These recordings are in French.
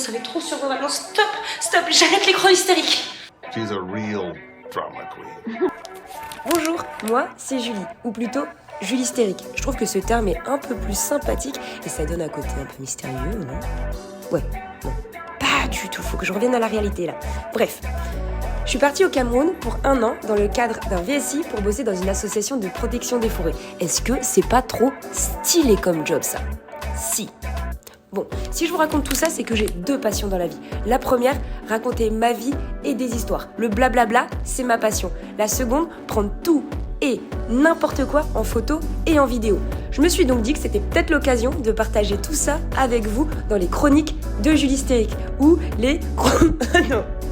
ça va être trop surprenant. Stop, stop, j'arrête l'écran hystérique. She's a real drama queen. Bonjour, moi c'est Julie, ou plutôt Julie hystérique. Je trouve que ce terme est un peu plus sympathique et ça donne un côté un peu mystérieux, non? Ouais, non, pas du tout, faut que je revienne à la réalité là. Bref, je suis partie au Cameroun pour 1 an dans le cadre d'un VSI pour bosser dans une association de protection des forêts. Est-ce que c'est pas trop stylé comme job ça? Si. Bon, si je vous raconte tout ça, c'est que j'ai 2 passions dans la vie. La première, raconter ma vie et des histoires. Le blablabla, c'est ma passion. La seconde, prendre tout et n'importe quoi en photo et en vidéo. Je me suis donc dit que c'était peut-être l'occasion de partager tout ça avec vous dans les chroniques de Julie hystérique ou les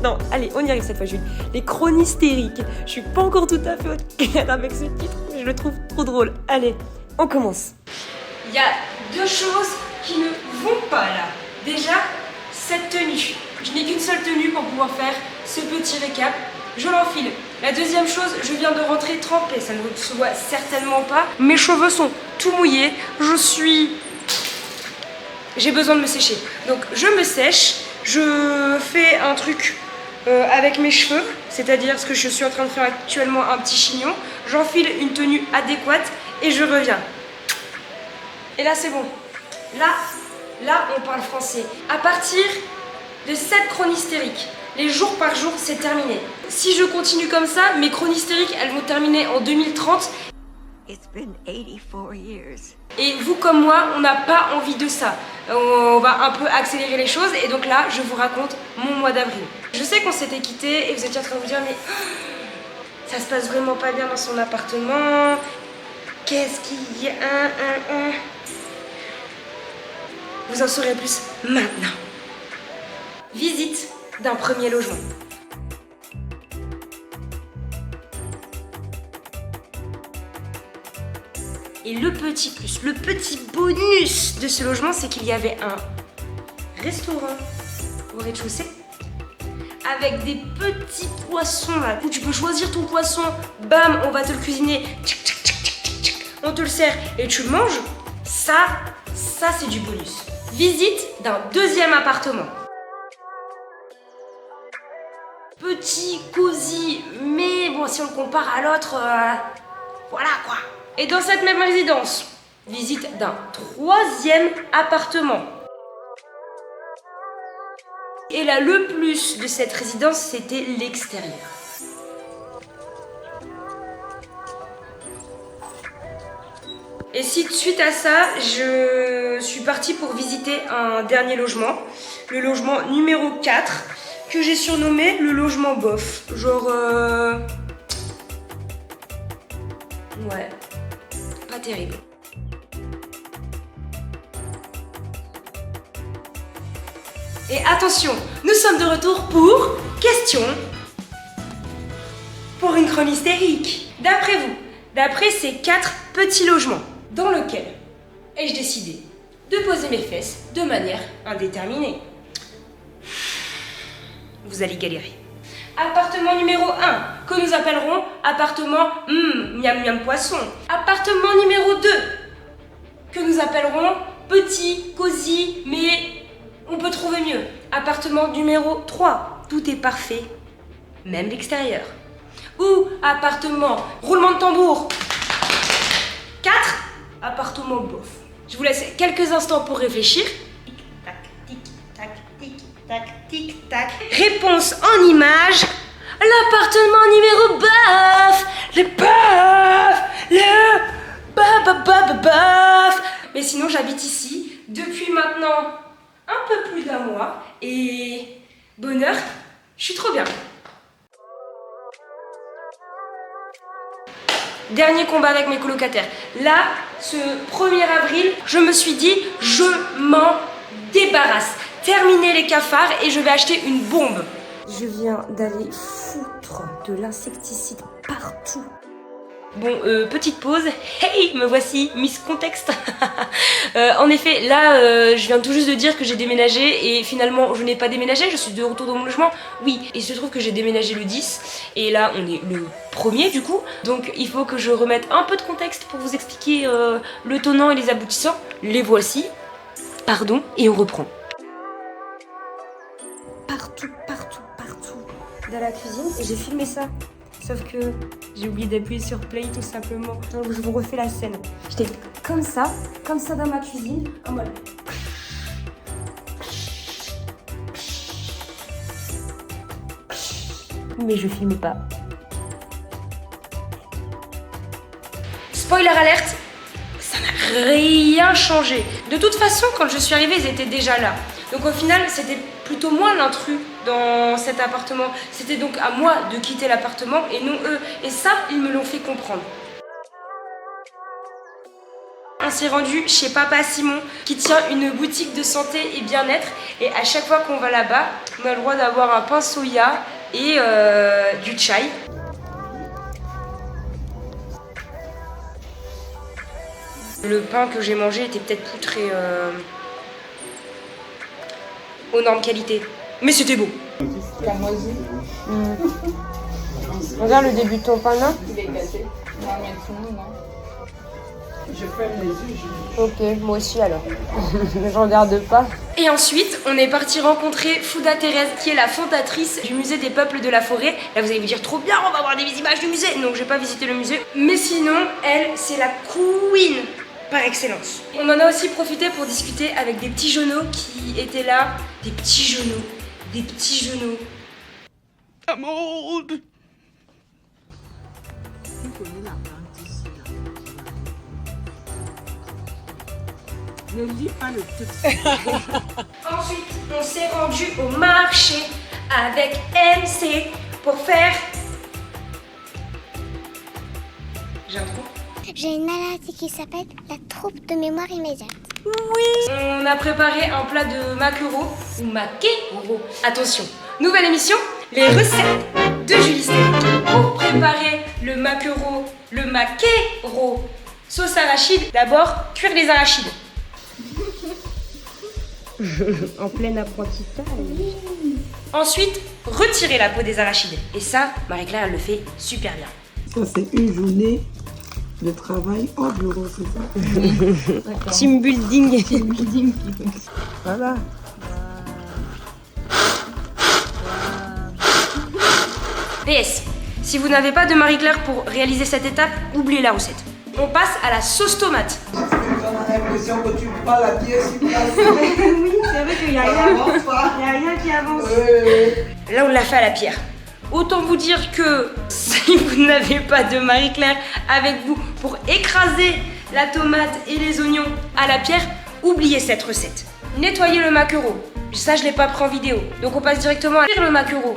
non, allez, on y arrive cette fois, Julie. Les chroniques-hystériques. Je suis pas encore tout à fait au clair avec ce titre, mais je le trouve trop drôle. Allez, on commence. Il y a 2 choses qui ne vont pas là. Déjà, cette tenue. Je n'ai qu'une seule tenue pour pouvoir faire ce petit récap. Je l'enfile. La deuxième chose, je viens de rentrer trempée. Ça ne se voit certainement pas. Mes cheveux sont tout mouillés. J'ai besoin de me sécher. Donc je me sèche. Je fais un truc avec mes cheveux. C'est-à-dire ce que je suis en train de faire actuellement, un petit chignon. J'enfile une tenue adéquate et je reviens. Et là c'est bon. Là, on parle français. À partir de cette chronique-hystérique, les jours par jour, c'est terminé. Si je continue comme ça, mes chroniques-hystériques, elles vont terminer en 2030. It's been 84 years. Et vous comme moi, on n'a pas envie de ça. On va un peu accélérer les choses. Et donc là, je vous raconte mon mois d'avril. Je sais qu'on s'était quittés et vous étiez en train de vous dire, mais ça se passe vraiment pas bien dans son appartement. Qu'est-ce qu'il y a Vous en saurez plus maintenant. Visite d'un premier logement. Et le petit plus, le petit bonus de ce logement, c'est qu'il y avait un restaurant au rez-de-chaussée avec des petits poissons là où tu peux choisir ton poisson. Bam, on va te le cuisiner. Tchic, tchic, tchic, tchic, tchic. On te le sert et tu le manges. Ça c'est du bonus. Visite d'un deuxième appartement. Petit, cosy, mais bon, si on le compare à l'autre, voilà quoi. Et dans cette même résidence, visite d'un troisième appartement. Et là, le plus de cette résidence, c'était l'extérieur. Et suite à ça, je suis partie pour visiter un dernier logement, le logement numéro 4, que j'ai surnommé le logement bof. Genre, ouais, pas terrible. Et attention, nous sommes de retour pour question pour une chronique hystérique. D'après vous, d'après ces 4 petits logements, dans lequel ai-je décidé de poser mes fesses de manière indéterminée? Vous allez galérer. Appartement numéro 1, que nous appellerons appartement miam miam poisson. Appartement numéro 2, que nous appellerons petit, cosy, mais on peut trouver mieux. Appartement numéro 3, tout est parfait, même l'extérieur. Ou appartement, roulement de tambour. 4, appartement bof. Je vous laisse quelques instants pour réfléchir. Tic-tac, tic-tac, tic-tac, tic-tac. Réponse en image. L'appartement numéro bof. Le bof. Le bof. Mais sinon, j'habite ici depuis maintenant un peu plus d'1 mois. Et bonheur, je suis trop bien. Dernier combat avec mes colocataires. Là, ce 1er avril, je me suis dit, je m'en débarrasse. Terminez les cafards et je vais acheter une bombe. Je viens d'aller foutre de l'insecticide partout. Bon, petite pause. Hey, me voici, Miss Contexte. En effet, là, je viens tout juste de dire que j'ai déménagé et finalement, je n'ai pas déménagé, je suis de retour dans mon logement. Oui, et il se trouve que j'ai déménagé le 10 et là, on est le 1er du coup. Donc, il faut que je remette un peu de contexte pour vous expliquer le tenant et les aboutissants. Les voici. Pardon, et on reprend. partout dans la cuisine et j'ai filmé ça. Sauf que j'ai oublié d'appuyer sur play tout simplement. Donc je vous refais la scène. J'étais comme ça dans ma cuisine, en mode. Mais je filme pas. Spoiler alerte, ça n'a rien changé. De toute façon, quand je suis arrivée, ils étaient déjà là. Donc au final, c'était plutôt moi l'intrus dans cet appartement. C'était donc à moi de quitter l'appartement et non eux. Et ça, ils me l'ont fait comprendre. On s'est rendu chez Papa Simon qui tient une boutique de santé et bien-être. Et à chaque fois qu'on va là-bas, on a le droit d'avoir un pain soya et du chai. Le pain que j'ai mangé était peut-être plus très aux normes qualité. Mais c'était beau. La moisi, Regarde le début de ton pain là. il est gâté. On va mettre tout le monde, hein. Je ferme les yeux, Ok, moi aussi alors. Je regarde pas. Et ensuite, on est parti rencontrer Fouda Thérèse, qui est la fondatrice du musée des peuples de la forêt. Là, vous allez vous dire, trop bien, on va voir des images du musée. Donc, j'ai pas visité le musée. Mais sinon, elle, c'est la queen par excellence. On en a aussi profité pour discuter avec des petits genoux qui étaient là. Des petits genoux. Des petits genoux. I'm old. Ne lis pas le texte. Ensuite, on s'est rendu au marché avec MC pour faire... J'ai un trou. J'ai une maladie qui s'appelle la trouble de mémoire immédiate. On a préparé un plat de maquereau ou maquereau. Attention, nouvelle émission, les recettes de Julie Stéric. Pour préparer le maquereau, le maquereau, sauce arachide, d'abord cuire les arachides. En plein apprentissage. Ensuite, retirer la peau des arachides. Et ça, Marie-Claire, elle le fait super bien. Ça, c'est une journée de travail au bureau, c'est ça? Team building. Voilà. PS, si vous n'avez pas de Marie-Claire pour réaliser cette étape, oubliez la recette. On passe à la sauce tomate. On a l'impression que tu prends la pièce sur place. Oui, c'est vrai qu'il y a rien qui avance. Là, on l'a fait à la pierre. Autant vous dire que si vous n'avez pas de Marie-Claire avec vous pour écraser la tomate et les oignons à la pierre, oubliez cette recette. Nettoyez le maquereau. Ça, je ne l'ai pas pris en vidéo. Donc, on passe directement à cuire le maquereau.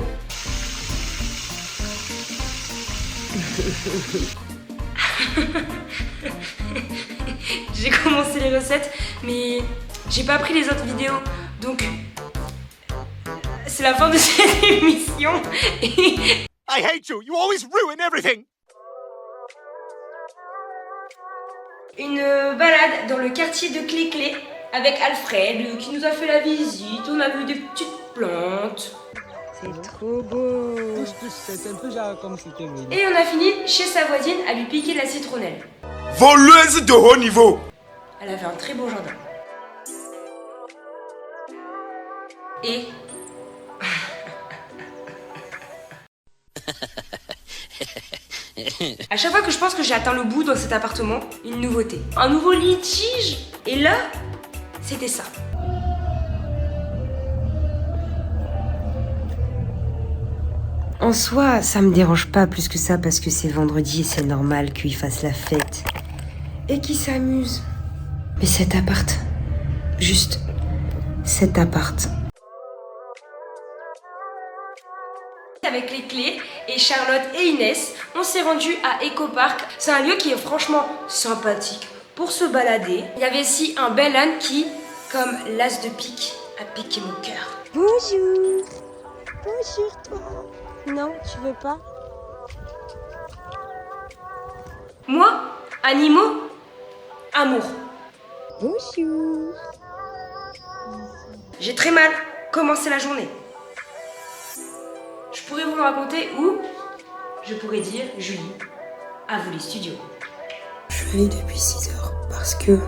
J'ai commencé les recettes, mais j'ai pas pris les autres vidéos. Donc, c'est la fin de cette émission. I hate you. You always ruin everything. Une balade dans le quartier de Clé-Clé avec Alfred qui nous a fait la visite. On a vu des petites plantes. C'est trop beau. C'est un peu genre comme si c'était venu. Et on a fini chez sa voisine à lui piquer de la citronnelle. Voleuse de haut niveau. Elle avait un très beau jardin. Et... à chaque fois que je pense que j'ai atteint le bout dans cet appartement, une nouveauté. Un nouveau litige. Et là, c'était ça. En soi, ça me dérange pas plus que ça parce que c'est vendredi et c'est normal qu'il fasse la fête. Et qu'il s'amuse. Mais cet appart, juste cet appart. Avec les clés et Charlotte et Inès, on s'est rendu à Eco Park. C'est un lieu qui est franchement sympathique pour se balader. Il y avait aussi un bel âne qui, comme l'as de pique, a piqué mon cœur. Bonjour. Bonjour toi. Non, tu veux pas? Moi, animaux, amour. Bonjour. J'ai très mal commencé la journée. Je pourrais vous le raconter ou je pourrais dire, Julie, à vous les studios. Je suis allée depuis 6 heures parce que,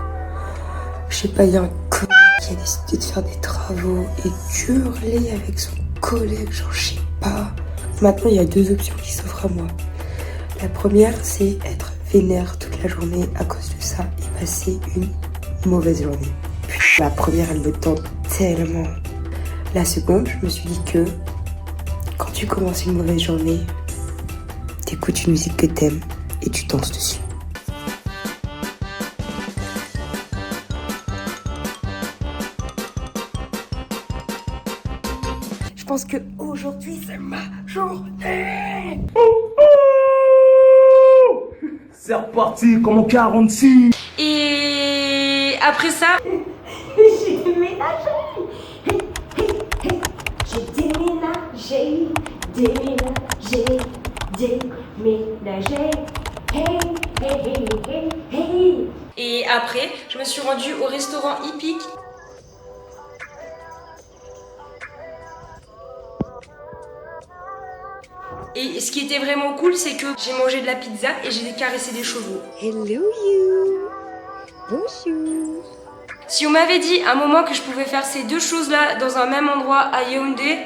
je sais pas, il y a un con qui a décidé de faire des travaux et d'hurler avec son collègue, genre je sais pas. Maintenant il y a 2 options qui s'offrent à moi. La première c'est être vénère toute la journée à cause de ça et passer une mauvaise journée. La première elle me tente tellement. La seconde, je me suis dit que quand tu commences une mauvaise journée, t'écoutes une musique que t'aimes et tu danses dessus. Je pense que aujourd'hui c'est ma journée. C'est reparti, comme en 46. Et après ça, J'ai déménagé. Hey, hey, hey, hey, hey. et après, je me suis rendue au restaurant hippique. Et ce qui était vraiment cool, c'est que j'ai mangé de la pizza et j'ai caressé des chevaux. Hello you. Bonjour. Si on m'avait dit à un moment que je pouvais faire ces 2 choses-là dans un même endroit à Yaoundé,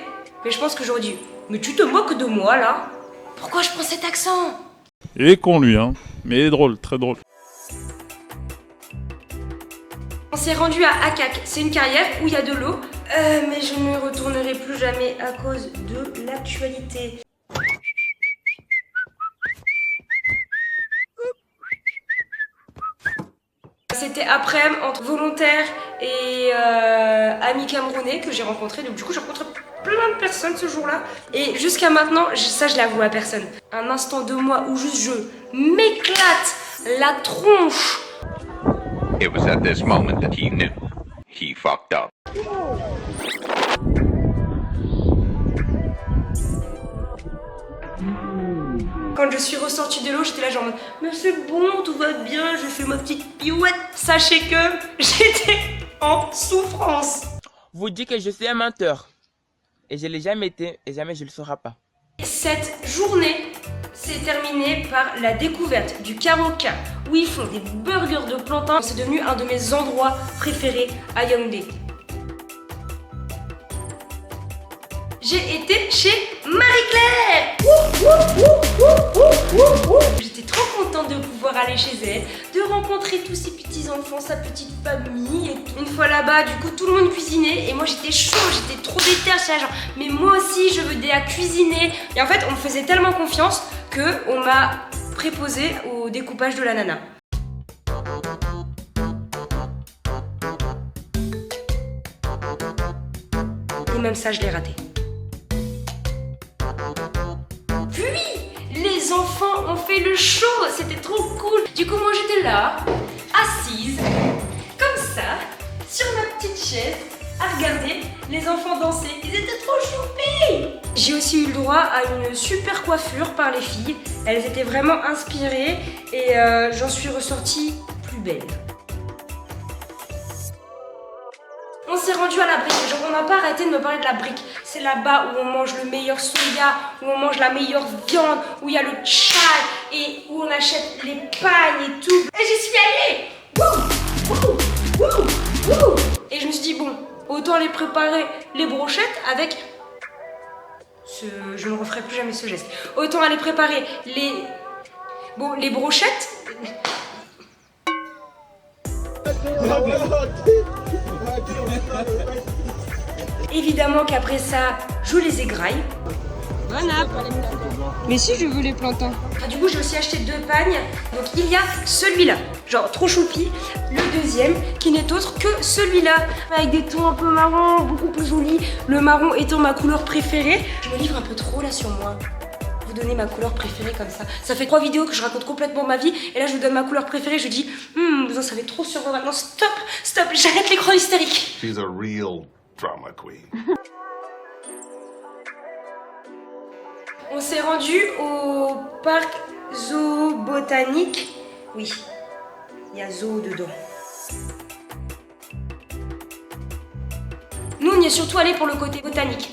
mais je pense que j'aurais dit « Mais tu te moques de moi, là? Pourquoi je prends cet accent ?» Il est con, lui, hein. Mais il est drôle, très drôle. On s'est rendu à Akak, c'est une carrière où il y a de l'eau, mais je ne retournerai plus jamais à cause de l'actualité. C'était après entre volontaires et amis camerounais que j'ai rencontrés. Donc du coup j'ai rencontré plein de personnes ce jour-là. Et jusqu'à maintenant, ça je l'avoue à personne. Un instant de moi où juste je m'éclate la tronche. It was at this moment that he knew. He fucked up. Quand je suis ressortie de l'eau, j'étais là genre en mode mais c'est bon, tout va bien, je fais ma petite pirouette. Sachez que j'étais en souffrance. Vous dites que je suis un menteur. Et je l'ai jamais été et jamais je le serai pas. Cette journée s'est terminée par la découverte du Karoka où ils font des burgers de plantain. C'est devenu un de mes endroits préférés à Yaoundé. J'ai été chez Marie-Claire. J'étais trop contente de pouvoir aller chez elle, de rencontrer tous ses petits-enfants, sa petite famille. Et une fois là-bas, du coup, tout le monde cuisinait et moi j'étais chaud, j'étais trop déter, j'étais genre mais moi aussi je veux aider à cuisiner. Et en fait, on me faisait tellement confiance qu'on m'a préposé au découpage de l'ananas. Et même ça, je l'ai raté. Puis, les enfants ont fait le show, c'était trop cool. Du coup, moi j'étais là, assise, comme ça, sur ma petite chaise, à regarder les enfants danser. Ils étaient trop choupis. J'ai aussi eu le droit à une super coiffure par les filles. Elles étaient vraiment inspirées et j'en suis ressortie plus belle. On s'est rendu à la brique, genre on n'a pas arrêté de me parler de la brique. C'est là-bas où on mange le meilleur soya, où on mange la meilleure viande, où il y a le chai et où on achète les pagnes et tout. Et j'y suis allée. Et je me suis dit bon, autant aller préparer les brochettes avec... Je ne referai plus jamais ce geste. Autant aller préparer les... Bon, les brochettes... Évidemment qu'après ça, je les égraille. Voilà. Mais si je veux les plantains. Ah, du coup, j'ai aussi acheté 2 pagnes. Donc il y a celui-là, genre trop choupi. Le deuxième, qui n'est autre que celui-là, avec des tons un peu marrons, beaucoup plus jolis. Le marron étant ma couleur préférée. Je me livre un peu trop là sur moi. Vous donner ma couleur préférée comme ça. Ça fait 3 vidéos que je raconte complètement ma vie. Et là, je vous donne ma couleur préférée. Je dis, vous en savez trop sur moi maintenant. Stop, stop, j'arrête l'écran hystérique. She's a real drama queen. On s'est rendu au parc zoobotanique. Oui, il y a zoo dedans. Nous, on y est surtout allé pour le côté botanique.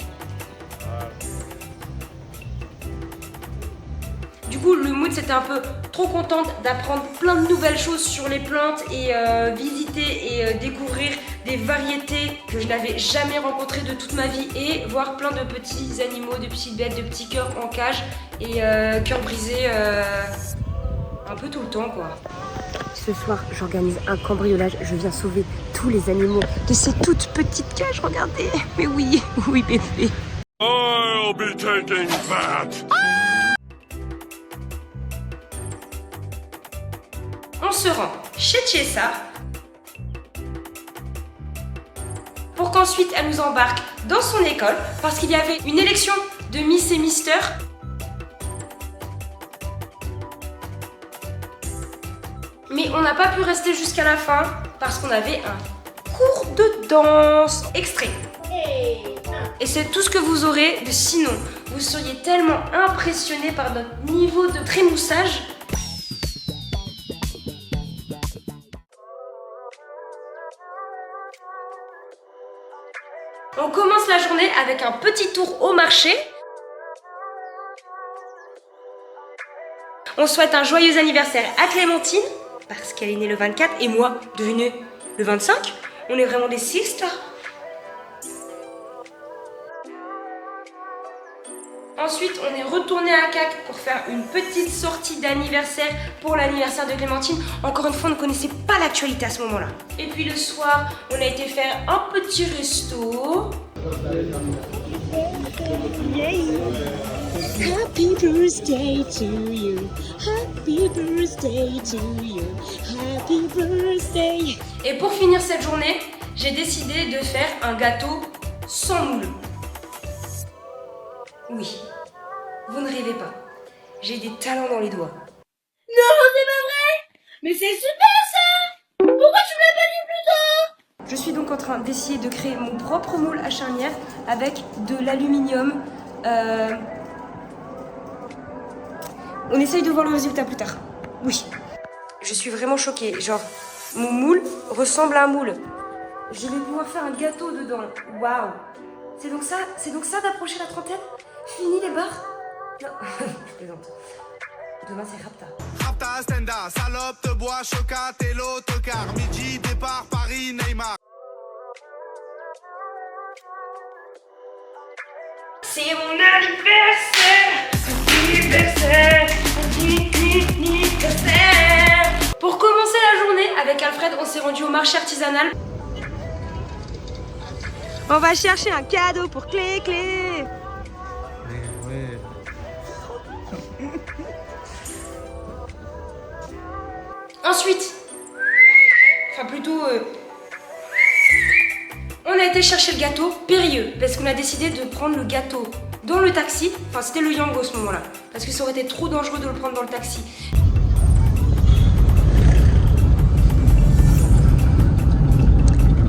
Du coup, le mood, c'était un peu trop contente d'apprendre plein de nouvelles choses sur les plantes et visiter et découvrir des variétés que je n'avais jamais rencontrées de toute ma vie et voir plein de petits animaux, de petites bêtes, de petits cœurs en cage et cœurs brisés un peu tout le temps quoi. Ce soir, j'organise un cambriolage. Je viens sauver tous les animaux de ces toutes petites cages. Regardez. Mais oui, oui bébé. I'll be taking that. On se rend chez Chiesa pour qu'ensuite elle nous embarque dans son école parce qu'il y avait une élection de Miss et Mister. Mais on n'a pas pu rester jusqu'à la fin parce qu'on avait un cours de danse. Extrait. Et c'est tout ce que vous aurez, sinon vous seriez tellement impressionnés par notre niveau de trémoussage. On commence la journée avec un petit tour au marché. On souhaite un joyeux anniversaire à Clémentine, parce qu'elle est née le 24, et moi, devinez, le 25. On est vraiment des sisters. Ensuite, on est retourné à CAC pour faire une petite sortie d'anniversaire pour l'anniversaire de Clémentine. Encore une fois, on ne connaissait pas l'actualité à ce moment-là. Et puis le soir, on a été faire un petit resto. Happy birthday to you. Happy birthday to you. Happy birthday. Et pour finir cette journée, j'ai décidé de faire un gâteau sans moule. Oui, vous ne rêvez pas. J'ai des talents dans les doigts. Non, c'est pas vrai. Mais c'est super ça. Pourquoi tu me l'as pas dit plus tôt? Je suis donc en train d'essayer de créer mon propre moule à charnière avec de l'aluminium. On essaye de voir le résultat plus tard. Oui. Je suis vraiment choquée. Genre, mon moule ressemble à un moule. Je vais pouvoir faire un gâteau dedans. Waouh. C'est donc ça d'approcher la trentaine? Fini les bars? Non, je plaisante. Demain c'est Rapta. Rapta, Stenda, salope, te bois, chocat, et l'autocar. Midi, départ, Paris, Neymar. C'est mon anniversaire. Pour commencer la journée, avec Alfred, on s'est rendu au marché artisanal. On va chercher un cadeau pour Clé. Ensuite, on a été chercher le gâteau périlleux parce qu'on a décidé de prendre le gâteau dans le taxi. Enfin, c'était le Yango à ce moment-là parce que ça aurait été trop dangereux de le prendre dans le taxi.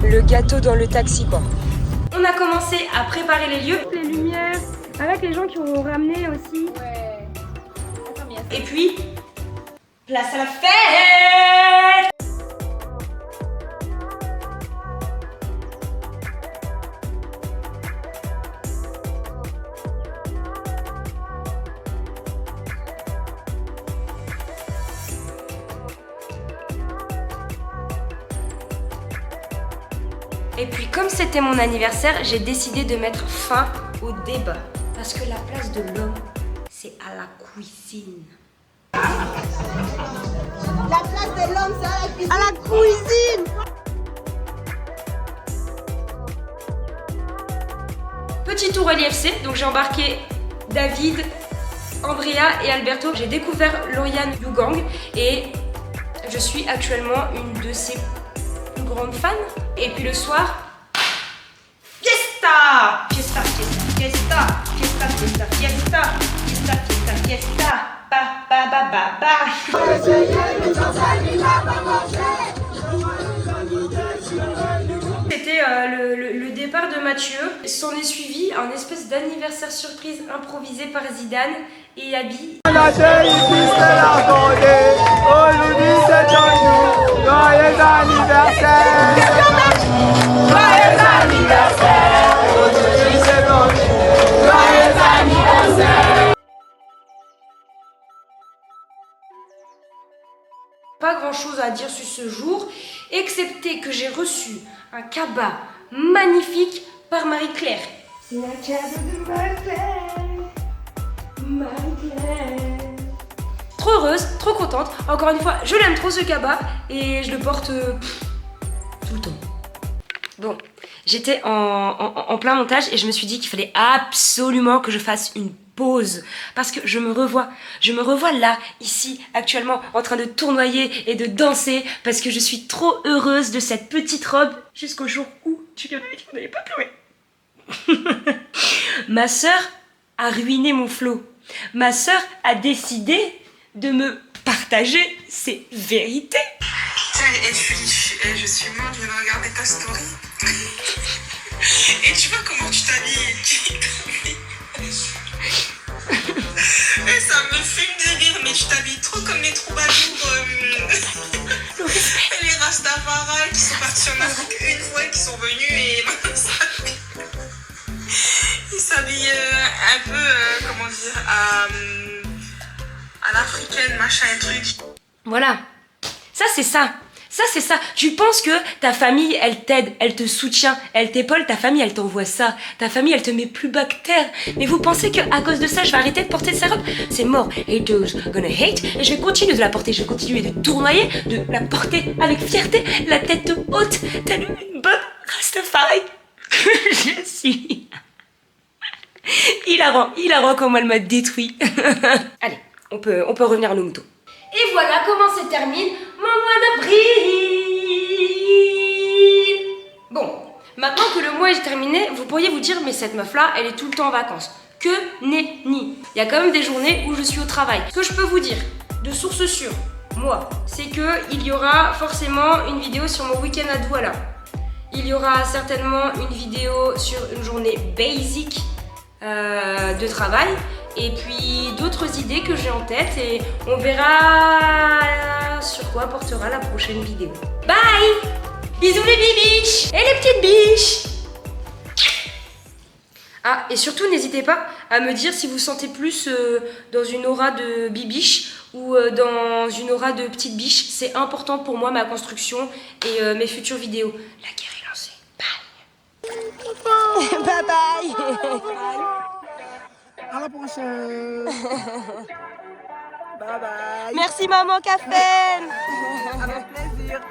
Le gâteau dans le taxi, quoi. On a commencé à préparer les lieux, les lumières, avec les gens qui ont ramené aussi. Ouais. Et puis, place à la fête! Et puis comme c'était mon anniversaire, j'ai décidé de mettre fin au débat. Parce que la place de l'homme, c'est à la cuisine. La place de l'homme, c'est à la cuisine. À la cuisine. Petit tour à l'IFC, donc j'ai embarqué David, Andrea et Alberto. J'ai découvert Lauriane Yugang et je suis actuellement une de ses plus grandes fans. Et puis le soir, fiesta! Fiesta, fiesta, fiesta, fiesta, fiesta, fiesta, fiesta, fiesta, fiesta, ba ba ba ba ba. C'était le départ de Mathieu. S'en est suivi un espèce d'anniversaire surprise improvisé par Zidane et Abby. Pas grand chose à dire sur ce jour, excepté que j'ai reçu un cabas magnifique par Marie-Claire. C'est un cadeau de Marie-Claire. Marie-Claire. Trop heureuse, trop contente. Encore une fois, je l'aime trop ce cabas et je le porte tout le temps. Bon, j'étais en plein montage et je me suis dit qu'il fallait absolument que je fasse une pause parce que je me revois là, ici, actuellement, en train de tournoyer et de danser parce que je suis trop heureuse de cette petite robe jusqu'au jour où tu lui avais dit qu'on n'allait pas pleurer. Ma sœur a ruiné mon flow. Ma sœur a décidé de me partager ses vérités. Je suis morte, je viens de regarder ta story. Et tu vois comment tu t'habilles. Et ça me fume de rire, mais tu t'habilles trop comme les troubadours. Les Rastafari qui sont partis en Afrique une fois et qui sont venus et ils s'habillent un peu, comment dire, à l'africaine, machin et truc. Voilà, ça c'est ça. Ça c'est ça. Tu penses que ta famille elle t'aide, elle te soutient, elle t'épaule, ta famille elle t'envoie ça. Ta famille elle te met plus bas que terre. Mais vous pensez qu'à cause de ça je vais arrêter de porter sa robe? C'est mort. Haters gonna hate. Et je vais continuer de la porter, je vais continuer de tournoyer, de la porter avec fierté, la tête haute, telle une bonne Rastafari que je suis. Hilarant comment elle m'a détruit. Allez, on peut revenir à nos moutons. Et voilà comment se termine mon mois d'avril. Bon, maintenant que le mois est terminé, vous pourriez vous dire mais cette meuf là, elle est tout le temps en vacances. Que nenni. Il y a quand même des journées où je suis au travail. Ce que je peux vous dire, de source sûre, moi, c'est que il y aura forcément une vidéo sur mon week-end à Douala. Il y aura certainement une vidéo sur une journée basic de travail. Et puis d'autres idées que j'ai en tête et on verra sur quoi portera la prochaine vidéo. Bye! Bisous les bibiches et les petites biches! Ah, et surtout n'hésitez pas à me dire si vous sentez plus dans une aura de bibiche ou dans une aura de petite biche. C'est important pour moi, ma construction et mes futures vidéos. La guerre est lancée. Bye! Bye bye! À la prochaine. Bye bye. Merci maman Café. Avec plaisir.